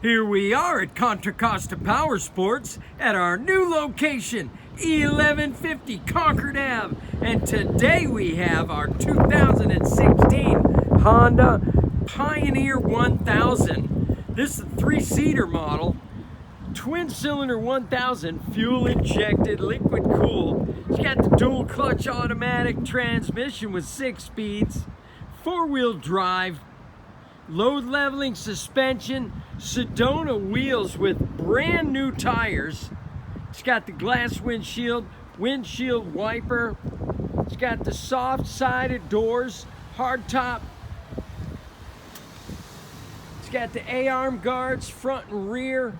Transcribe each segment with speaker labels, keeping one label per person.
Speaker 1: Here we are at Contra Costa Powersports at our new location, 1150 Concord Ave. And today we have our 2016 Honda Pioneer 1000. This is a three-seater model, twin-cylinder 1000, fuel-injected, liquid-cooled. It's got the dual clutch automatic transmission with 6 speeds, 4-wheel drive, load leveling suspension, Sedona wheels with brand new tires. It's got the glass windshield wiper. It's got the soft sided doors, hard top. It's got the A-arm guards front and rear.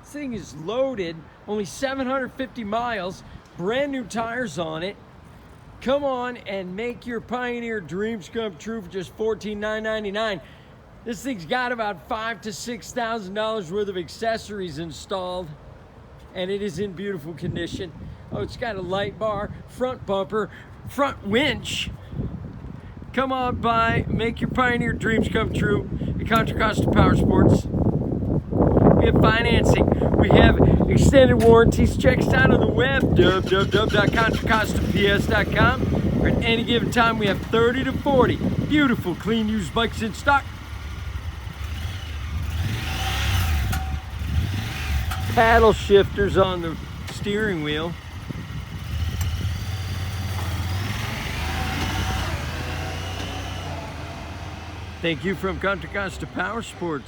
Speaker 1: This thing is loaded, only 750 miles, brand new tires on it. Come on and make your Pioneer dreams come true for just $14,999. This thing's got about $5,000 to $6,000 worth of accessories installed, and it is in beautiful condition. Oh, it's got a light bar, front bumper, front winch. Come on by, make your Pioneer dreams come true at Contra Costa Powersports. We have financing. We have extended warranties. Check us out on the web, www.contracostaps.com. At any given time, we have 30 to 40 beautiful, clean, used bikes in stock. Paddle shifters on the steering wheel. Thank you from Contra Costa Powersports.